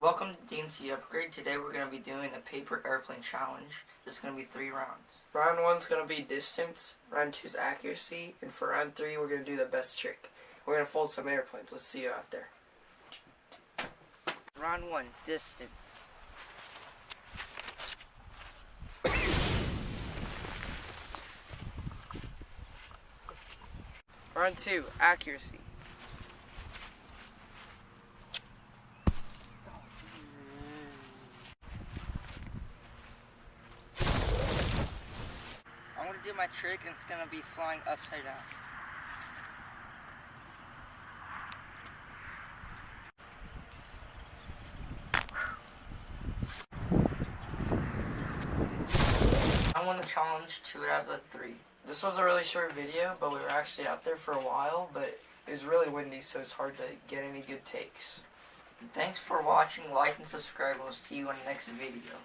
Welcome to DNC Upgrade. Today we're going to be doing the paper airplane challenge. There's going to be 3 rounds. Round 1's going to be distance, round 2's accuracy, and for round 3 we're going to do the best trick. We're going to fold some airplanes. Let's see you out there. Round 1, distance. Round 2, accuracy. I'm going to do my trick and it's going to be flying upside down. I won the challenge 2 out of the 3. This was a really short video, but we were actually out there for a while, but it was really windy, so it's hard to get any good takes. Thanks for watching. Like and subscribe. We'll see you in the next video.